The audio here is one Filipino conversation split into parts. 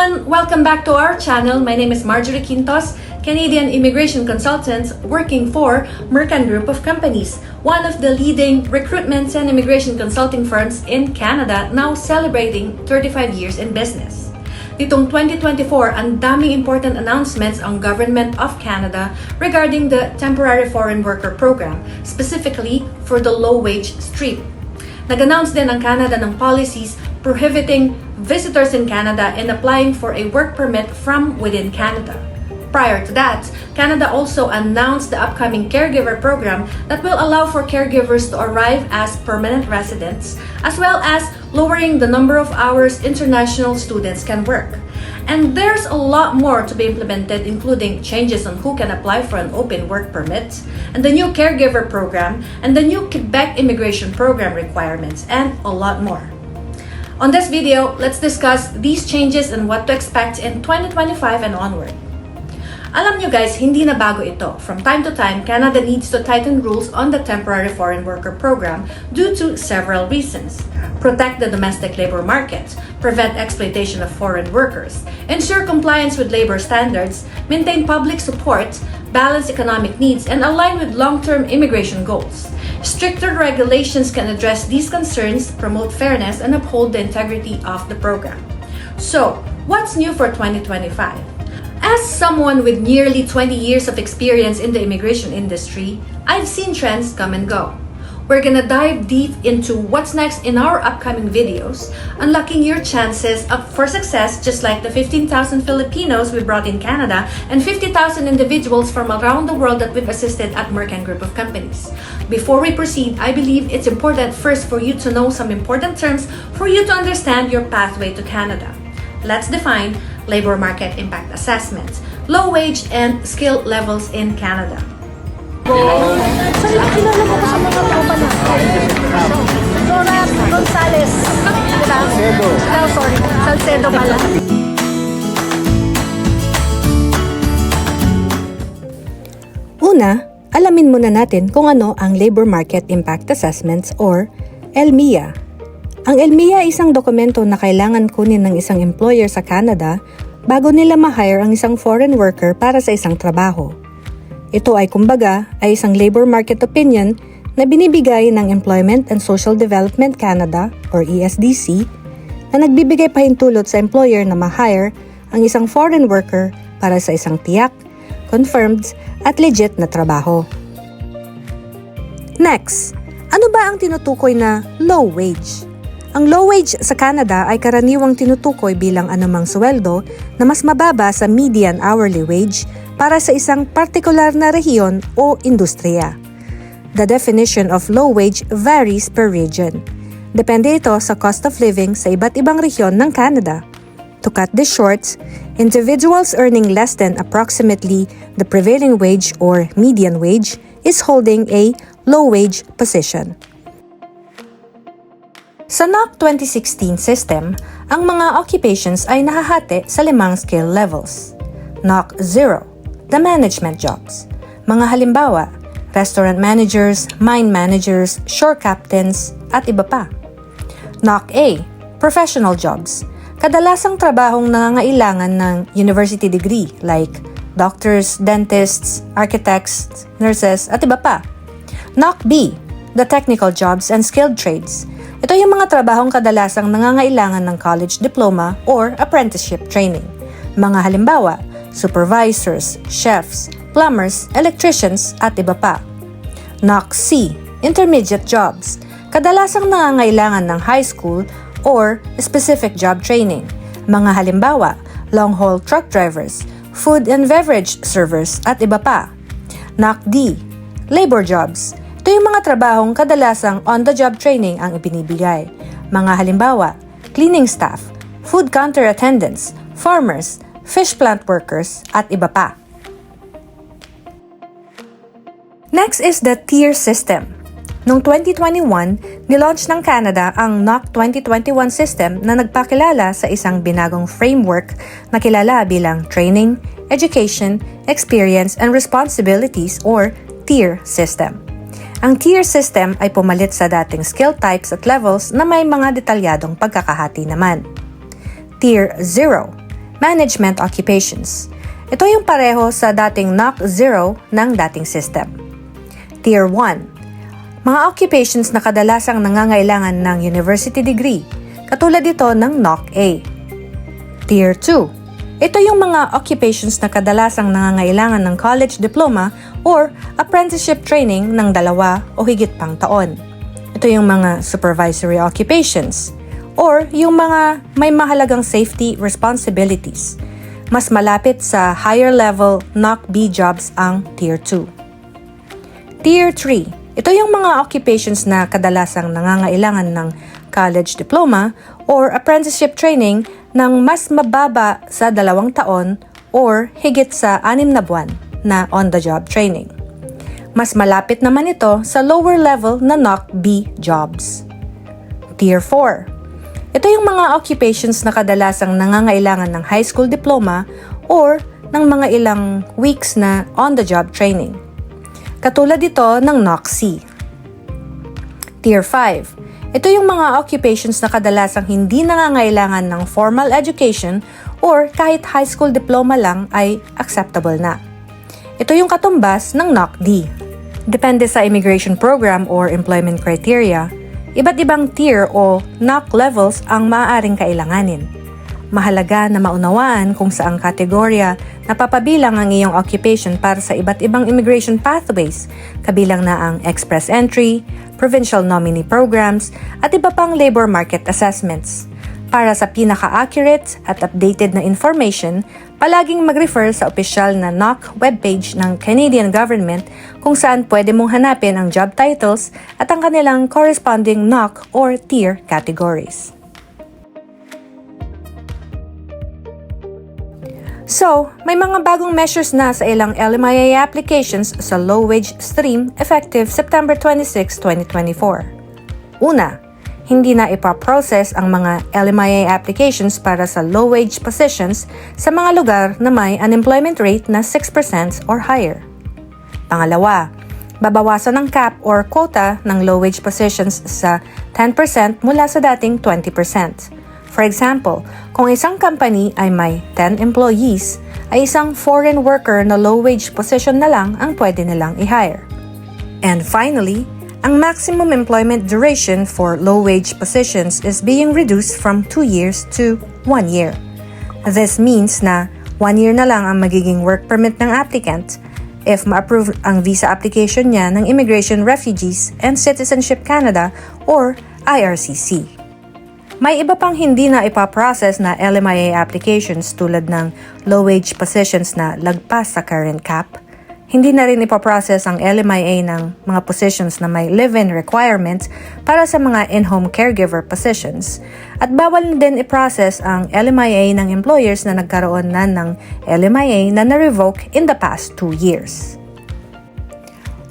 everyone! Welcome back to our channel. My name is Marjorie Quintos, Canadian immigration consultant working for Mercan Group of Companies, one of the leading recruitment and immigration consulting firms in Canada, now celebrating 35 years in business. Nitong 2024, ang daming important announcements ang Government of Canada regarding the Temporary Foreign Worker Program, specifically for the low-wage stream. Nag-announce din ang Canada ng policies prohibiting visitors in Canada and applying for a work permit from within Canada. Prior to that, Canada also announced the upcoming caregiver program that will allow for caregivers to arrive as permanent residents, as well as lowering the number of hours international students can work. And there's a lot more to be implemented, including changes on who can apply for an open work permit, and the new caregiver program, and the new Quebec immigration program requirements, and a lot more. On this video, let's discuss these changes and what to expect in 2025 and onward. Alam nyo guys, hindi na bago ito. From time to time, Canada needs to tighten rules on the Temporary Foreign Worker Program due to several reasons. Protect the domestic labor market, prevent exploitation of foreign workers, ensure compliance with labor standards, maintain public support, balance economic needs, and align with long-term immigration goals. Stricter regulations can address these concerns, promote fairness, and uphold the integrity of the program. So, what's new for 2025? As someone with nearly 20 years of experience in the immigration industry, I've seen trends come and go. We're gonna dive deep into what's next in our upcoming videos, unlocking your chances for success just like the 15,000 Filipinos we brought in Canada and 50,000 individuals from around the world that we've assisted at Mercan Group of Companies. Before we proceed, I believe it's important first for you to know some important terms for you to understand your pathway to Canada. Let's define labor market impact assessment, low wage and skill levels in Canada. Kilala mo sa mga tropa na. Dora Gonzales. Salcedo. Oh, sorry. Salcedo pala. Una, alamin muna natin kung ano ang Labor Market Impact Assessments or LMIA. Ang LMIA ay isang dokumento na kailangan kunin ng isang employer sa Canada bago nila ma-hire ang isang foreign worker para sa isang trabaho. Ito ay kumbaga ay isang labor market opinion na binibigay ng Employment and Social Development Canada or ESDC na nagbibigay pahintulot sa employer na ma-hire ang isang foreign worker para sa isang tiyak, confirmed at legit na trabaho. Next, ano ba ang tinutukoy na low wage? Ang low wage sa Canada ay karaniwang tinutukoy bilang anumang sweldo na mas mababa sa median hourly wage para sa isang partikular na rehiyon o industriya. The definition of low wage varies per region. Depende ito sa cost of living sa iba't ibang rehiyon ng Canada. To cut this short, individuals earning less than approximately the prevailing wage or median wage is holding a low wage position. Sa NOC 2016 system, ang mga occupations ay nahahati sa 5 skill levels. NOC 0, the management jobs. Mga halimbawa, restaurant managers, mine managers, shore captains, at iba pa. NOC A, professional jobs. Kadalasang trabahong nangangailangan ng university degree like doctors, dentists, architects, nurses, at iba pa. NOC B, the technical jobs and skilled trades. Ito yung mga trabahong kadalasang nangangailangan ng college diploma or apprenticeship training. Mga halimbawa, supervisors, chefs, plumbers, electricians, at iba pa. NOC C, intermediate jobs. Kadalasang nangangailangan ng high school or specific job training. Mga halimbawa, long-haul truck drivers, food and beverage servers, at iba pa. NOC D, labor jobs. Ito yung mga trabahong kadalasang on-the-job training ang ibinibigay. Mga halimbawa, cleaning staff, food counter attendants, farmers, fish plant workers, at iba pa. Next is the TEER system. Noong 2021, nilaunch ng Canada ang NOC 2021 system na nagpakilala sa isang binagong framework na kilala bilang Training, Education, Experience, and Responsibilities or TEER system. Ang TEER system ay pumalit sa dating skill types at levels na may mga detalyadong pagkakahati naman. Tier 0, management occupations. Ito yung pareho sa dating NOC 0 ng dating system. Tier 1, mga occupations na kadalasang nangangailangan ng university degree, katulad ito ng NOC A. Tier 2, ito yung mga occupations na kadalasang nangangailangan ng college diploma or apprenticeship training ng 2 o higit pang taon. Ito yung mga supervisory occupations or yung mga may mahalagang safety responsibilities. Mas malapit sa higher level NOC B jobs ang Tier 2. Tier 3, ito yung mga occupations na kadalasang nangangailangan ng college diploma or apprenticeship training ng mas mababa sa 2 taon or higit sa 6 na buwan na on-the-job training. Mas malapit naman ito sa lower level na NOC B jobs. Tier 4, ito yung mga occupations na kadalasang nangangailangan ng high school diploma or ng mga ilang weeks na on-the-job training. Katulad ito ng NOC C. Tier 5, ito yung mga occupations na kadalasang hindi nangangailangan ng formal education or kahit high school diploma lang ay acceptable na. Ito yung katumbas ng NOC D. Depende sa immigration program or employment criteria, iba't ibang tier o NOC levels ang maaaring kailanganin. Mahalaga na maunawaan kung saang kategorya napapabilang ang iyong occupation para sa iba't ibang immigration pathways, kabilang na ang express entry, provincial nominee programs, at iba pang labor market assessments. Para sa pinaka-accurate at updated na information, palaging mag-refer sa opisyal na NOC webpage ng Canadian government kung saan pwede mong hanapin ang job titles at ang kanilang corresponding NOC or tier categories. So, may mga bagong measures na sa ilang LMIA applications sa low-wage stream effective September 26, 2024. Una, hindi na ipaprocess ang mga LMIA applications para sa low-wage positions sa mga lugar na may unemployment rate na 6% or higher. Pangalawa, babawasan ang cap or quota ng low-wage positions sa 10% mula sa dating 20%. For example, kung isang company ay may 10 employees, ay isang foreign worker na low-wage position na lang ang pwede nilang i-hire. And finally, ang maximum employment duration for low-wage positions is being reduced from 2 years to 1 year. This means na 1 year na lang ang magiging work permit ng applicant if ma-approve ang visa application niya ng Immigration, Refugees, and Citizenship Canada or IRCC. May iba pang hindi na ipaprocess na LMIA applications tulad ng low-wage positions na lagpas sa current cap. Hindi na rin ipaprocess ang LMIA ng mga positions na may live-in requirements para sa mga in-home caregiver positions. At bawal din iprocess ang LMIA ng employers na nagkaroon na ng LMIA na na-revoke in the past 2 years.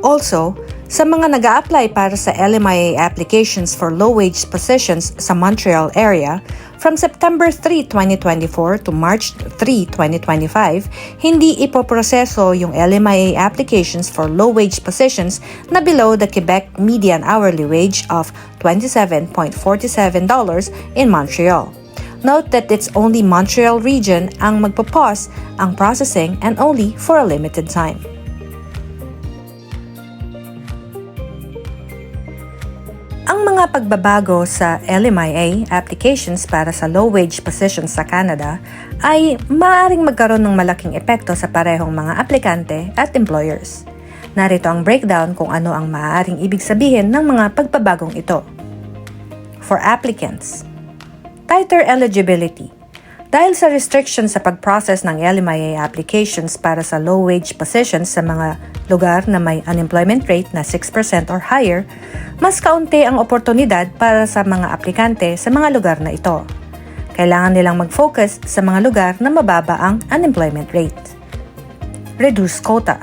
Also, sa mga nag-a-apply para sa LMIA applications for low-wage positions sa Montreal area, from September 3, 2024 to March 3, 2025, hindi ipoproseso yung LMIA applications for low-wage positions na below the Quebec median hourly wage of $27.47 in Montreal. Note that it's only Montreal region ang magpo-pause ang processing and only for a limited time. Ang mga pagbabago sa LMIA applications para sa low-wage positions sa Canada ay maaaring magkaroon ng malaking epekto sa parehong mga aplikante at employers. Narito ang breakdown kung ano ang maaaring ibig sabihin ng mga pagbabagong ito. For applicants, tighter eligibility. Dahil sa restriction sa pag-process ng LMIA applications para sa low-wage positions sa mga lugar na may unemployment rate na 6% or higher, mas kaunti ang oportunidad para sa mga aplikante sa mga lugar na ito. Kailangan nilang mag-focus sa mga lugar na mababa ang unemployment rate. Reduce quota.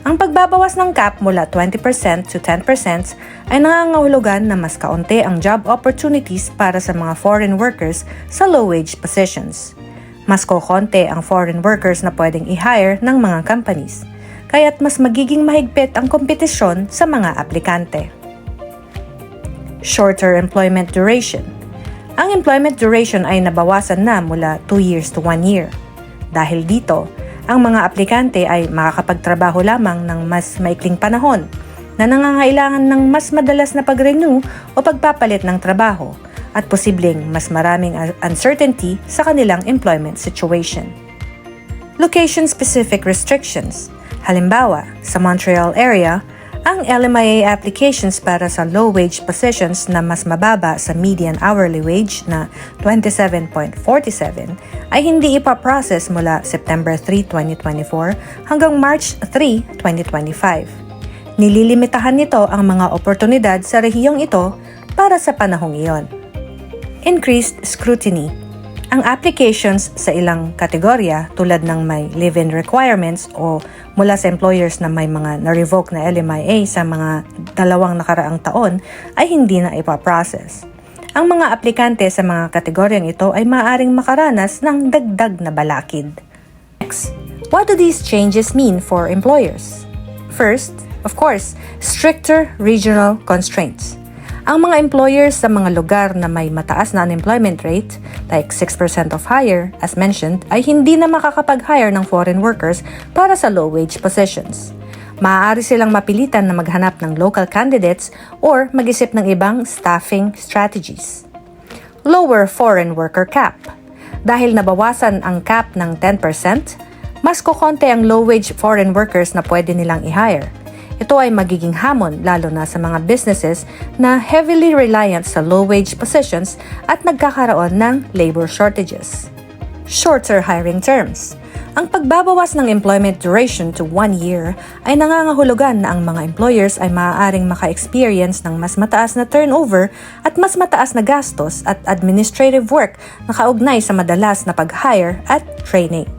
Ang pagbabawas ng cap mula 20% to 10% ay nangangahulugan na mas kaunti ang job opportunities para sa mga foreign workers sa low-wage positions. Mas kokonti ang foreign workers na pwedeng i-hire ng mga companies, kaya't mas magiging mahigpit ang kompetisyon sa mga aplikante. Shorter employment duration. ang employment duration ay nabawasan na mula 2 years to 1 year. Dahil dito, ang mga aplikante ay makakapagtrabaho lamang ng mas maikling panahon na nangangailangan ng mas madalas na pag-renew o pagpapalit ng trabaho at posibleng mas maraming uncertainty sa kanilang employment situation. Location-specific restrictions. Halimbawa, sa Montreal area, ang LMIA applications para sa low-wage positions na mas mababa sa median hourly wage na 27.47 ay hindi ipaprocess mula September 3, 2024 hanggang March 3, 2025. Nililimitahan nito ang mga oportunidad sa rehiyong ito para sa panahong iyon. Increased scrutiny. Ang applications sa ilang kategorya tulad ng may live-in requirements o mula sa employers na may mga na-revoke na LMIA sa mga 2 nakaraang taon ay hindi na ipaprocess. Ang mga aplikante sa mga kategoryang ito ay maaaring makaranas ng dagdag na balakid. Next, what do these changes mean for employers? First, of course, stricter regional constraints. Ang mga employers sa mga lugar na may mataas na unemployment rate, like 6% of higher, as mentioned, ay hindi na makakapag-hire ng foreign workers para sa low-wage positions. Maaari silang mapilitan na maghanap ng local candidates or mag-isip ng ibang staffing strategies. Lower foreign worker cap. Dahil nabawasan ang cap ng 10%, mas kukonte ang low-wage foreign workers na pwede nilang i-hire. Ito ay magiging hamon lalo na sa mga businesses na heavily reliant sa low-wage positions at nagkakaroon ng labor shortages. Shorter hiring terms. Ang pagbabawas ng employment duration to 1 year ay nangangahulugan na ang mga employers ay maaaring maka-experience ng mas mataas na turnover at mas mataas na gastos at administrative work na kaugnay sa madalas na pag-hire at training.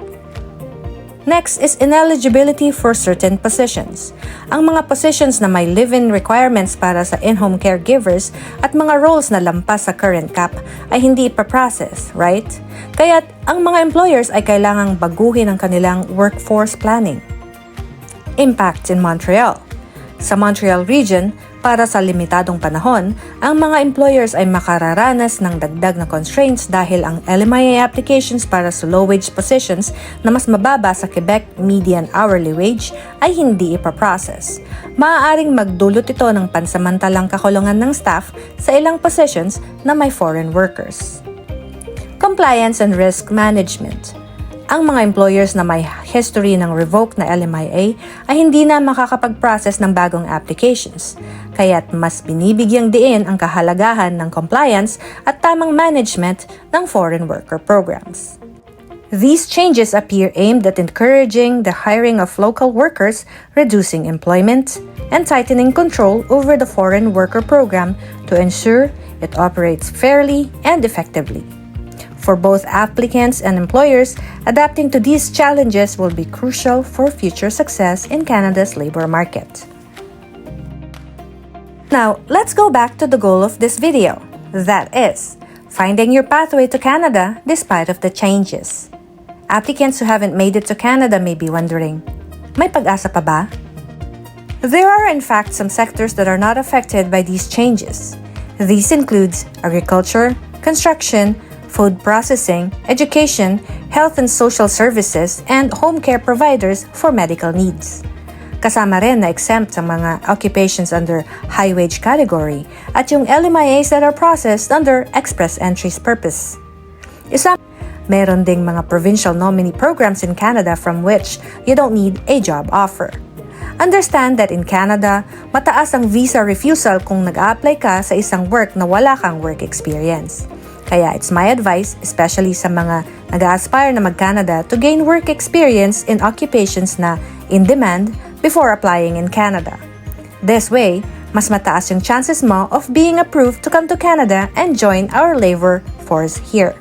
Next is ineligibility for certain positions. Ang mga positions na may live-in requirements para sa in-home caregivers at mga roles na lampas sa current cap ay hindi ipaprocess, right? Kaya't ang mga employers ay kailangang baguhin ang kanilang workforce planning. Impact in Montreal. Sa Montreal region, para sa limitadong panahon, ang mga employers ay makararanas ng dagdag na constraints dahil ang LMIA applications para sa low-wage positions na mas mababa sa Quebec median hourly wage ay hindi ipaprocess. Maaaring magdulot ito ng pansamantalang kakulungan ng staff sa ilang positions na may foreign workers. Compliance and risk management. Ang mga employers na may history ng revoked na LMIA ay hindi na makakapag-process ng bagong applications, kaya't mas binibigyang diin ang kahalagahan ng compliance at tamang management ng foreign worker programs. These changes appear aimed at encouraging the hiring of local workers, reducing employment, and tightening control over the foreign worker program to ensure it operates fairly and effectively. For both applicants and employers, adapting to these challenges will be crucial for future success in Canada's labor market. Now, let's go back to the goal of this video. That is, finding your pathway to Canada despite of the changes. Applicants who haven't made it to Canada may be wondering, may pag-asa pa ba? There are in fact some sectors that are not affected by these changes. These include agriculture, construction, food processing, education, health and social services, and home care providers for medical needs. Kasama rin na exempt ang mga occupations under high wage category at yung LMIAs that are processed under express entries purpose. Meron ding mga provincial nominee programs in Canada from which you don't need a job offer. Understand that in Canada, mataas ang visa refusal kung nag-a-apply ka sa isang work na wala kang work experience. Kaya it's my advice, especially sa mga nag-a-aspire na mag-Canada, to gain work experience in occupations na in demand before applying in Canada. This way, mas mataas yung chances mo of being approved to come to Canada and join our labor force here.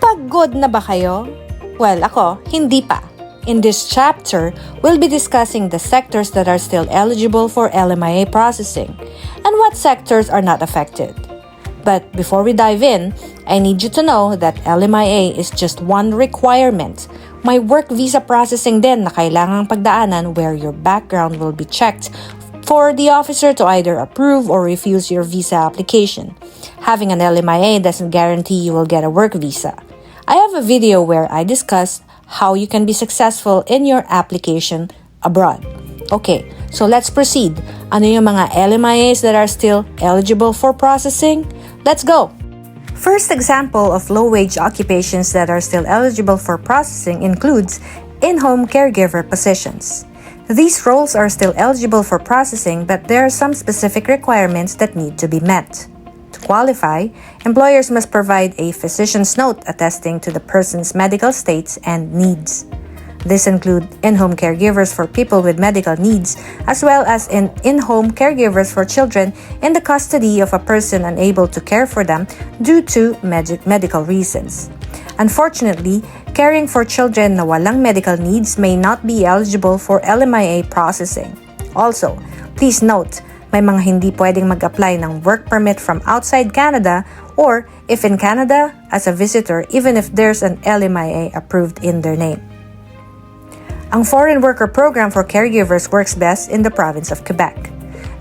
Pagod na ba kayo? Well, ako, hindi pa. In this chapter, we'll be discussing the sectors that are still eligible for LMIA processing and what sectors are not affected. But before we dive in, I need you to know that LMIA is just one requirement. May work visa processing din na kailangang pagdaanan where your background will be checked for the officer to either approve or refuse your visa application. Having an LMIA doesn't guarantee you will get a work visa. I have a video where I discuss how you can be successful in your application abroad. Okay, so let's proceed. Ano yung mga LMIAs that are still eligible for processing? Let's go! First example of low-wage occupations that are still eligible for processing includes in-home caregiver positions. These roles are still eligible for processing, but there are some specific requirements that need to be met. To qualify, employers must provide a physician's note attesting to the person's medical states and needs. This include in-home caregivers for people with medical needs, as well as in-home caregivers for children in the custody of a person unable to care for them due to medical reasons. Unfortunately, caring for children na walang medical needs may not be eligible for LMIA processing. Also, please note, may mga hindi pwedeng mag-apply ng work permit from outside Canada or if in Canada, as a visitor, even if there's an LMIA approved in their name. Ang Foreign Worker Program for Caregivers works best in the province of Quebec.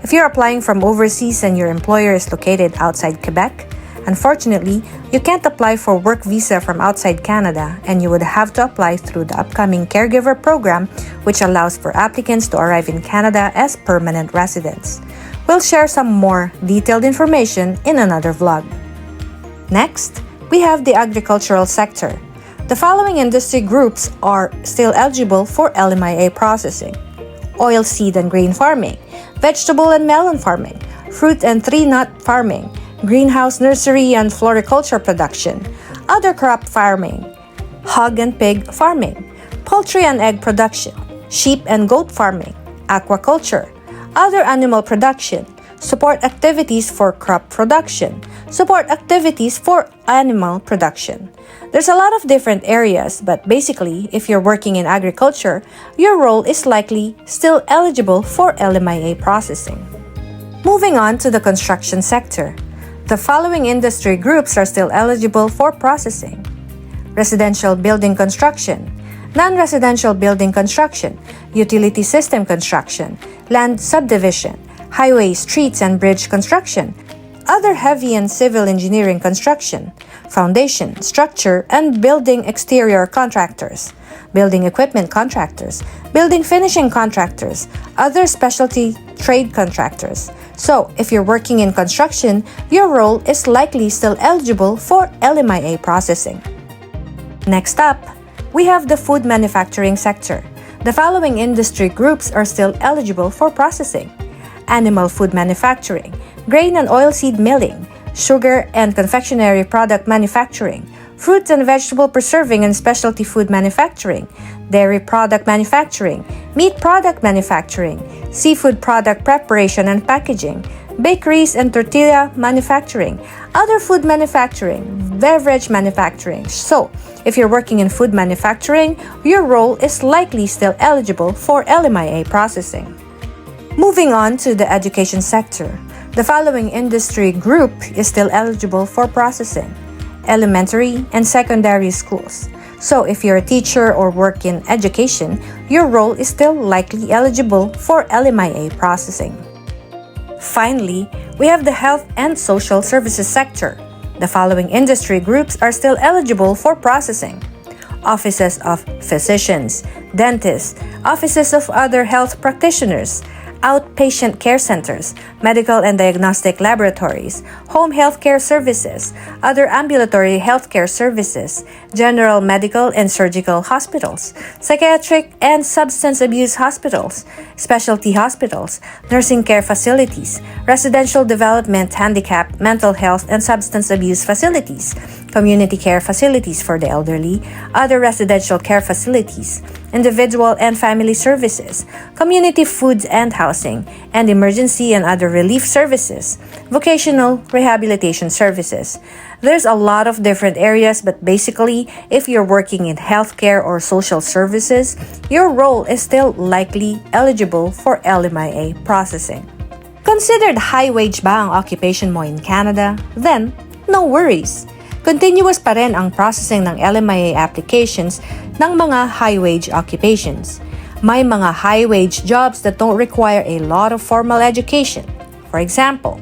If you're applying from overseas and your employer is located outside Quebec, unfortunately, you can't apply for work visa from outside Canada and you would have to apply through the upcoming Caregiver Program, which allows for applicants to arrive in Canada as permanent residents. We'll share some more detailed information in another vlog. Next, we have the agricultural sector. The following industry groups are still eligible for LMIA processing: oilseed and grain farming, vegetable and melon farming, fruit and tree nut farming, greenhouse nursery and floriculture production, other crop farming, hog and pig farming, poultry and egg production, sheep and goat farming, aquaculture, other animal production, support activities for crop production, support activities for animal production. There's a lot of different areas, but basically, if you're working in agriculture, your role is likely still eligible for LMIA processing. Moving on to the construction sector. The following industry groups are still eligible for processing: residential building construction, non-residential building construction, utility system construction, land subdivision, highway, streets, and bridge construction, other heavy and civil engineering construction, foundation, structure, and building exterior contractors, building equipment contractors, building finishing contractors, other specialty trade contractors. So, if you're working in construction, your role is likely still eligible for LMIA processing. Next up, we have the food manufacturing sector. The following industry groups are still eligible for processing: animal food manufacturing, grain and oilseed milling, sugar and confectionery product manufacturing, fruit and vegetable preserving and specialty food manufacturing, dairy product manufacturing, meat product manufacturing, seafood product preparation and packaging, bakeries and tortilla manufacturing, other food manufacturing, beverage manufacturing. So, if you're working in food manufacturing, your role is likely still eligible for LMIA processing. Moving on to the education sector. The following industry group is still eligible for processing: elementary and secondary schools. So if you're a teacher or work in education, your role is still likely eligible for LMIA processing. Finally, we have the health and social services sector. The following industry groups are still eligible for processing: offices of physicians, dentists, offices of other health practitioners, outpatient care centers, medical and diagnostic laboratories, home healthcare services, other ambulatory healthcare services, general medical and surgical hospitals, psychiatric and substance abuse hospitals, specialty hospitals, nursing care facilities, residential development, handicap, mental health and substance abuse facilities, community care facilities for the elderly, other residential care facilities, individual and family services, community foods and housing, and emergency and other relief services, vocational rehabilitation services. There's a lot of different areas, but basically, if you're working in healthcare or social services, your role is still likely eligible for LMIA processing. Considered high-wage ba ang occupation mo in Canada? Then, no worries. Continuous pa rin ang processing ng LMIA applications ng mga high-wage occupations. May mga high-wage jobs that don't require a lot of formal education. For example,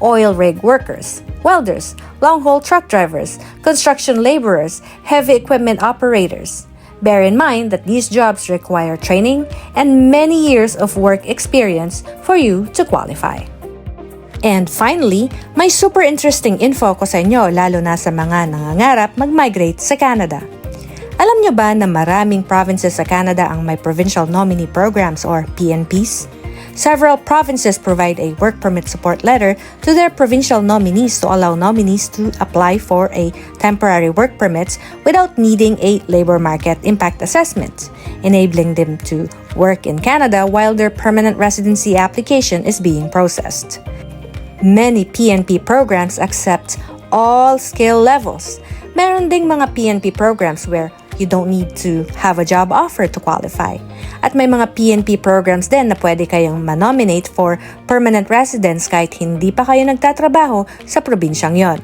oil rig workers, welders, long-haul truck drivers, construction laborers, heavy equipment operators. Bear in mind that these jobs require training and many years of work experience for you to qualify. And finally, may super interesting info ko sa inyo lalo na sa mga nangangarap mag-migrate sa Canada. Alam nyo ba na maraming provinces sa Canada ang may Provincial Nominee Programs or PNPs? Several provinces provide a work permit support letter to their provincial nominees to allow nominees to apply for a temporary work permits without needing a labor market impact assessment, enabling them to work in Canada while their permanent residency application is being processed. Many PNP programs accept all skill levels. Meron ding mga PNP programs where you don't need to have a job offer to qualify. At may mga PNP programs din na pwede kayong manominate for permanent residence kahit hindi pa kayo nagtatrabaho sa probinsyang yon.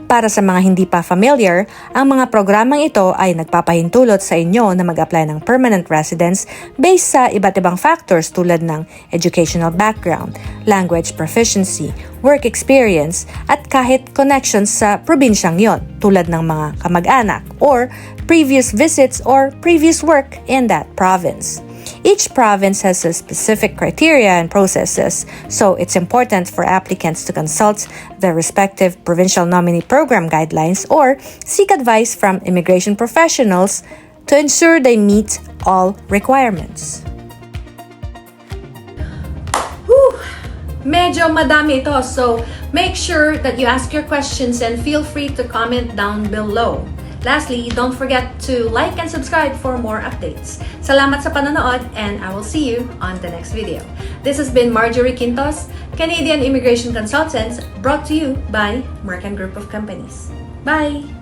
Para sa mga hindi pa familiar, ang mga programang ito ay nagpapahintulot sa inyo na mag-apply ng permanent residence based sa iba't ibang factors tulad ng educational background, language proficiency, work experience, at kahit connections sa probinsyang yon tulad ng mga kamag-anak or previous visits or previous work in that province. Each province has a specific criteria and processes, so it's important for applicants to consult the respective provincial nominee program guidelines or seek advice from immigration professionals to ensure they meet all requirements. Medyo madami ito, so make sure that you ask your questions and feel free to comment down below. Lastly, don't forget to like and subscribe for more updates. Salamat sa panonood and I will see you on the next video. This has been Marjorie Quintos, Canadian Immigration Consultants, brought to you by Mercan Group of Companies. Bye!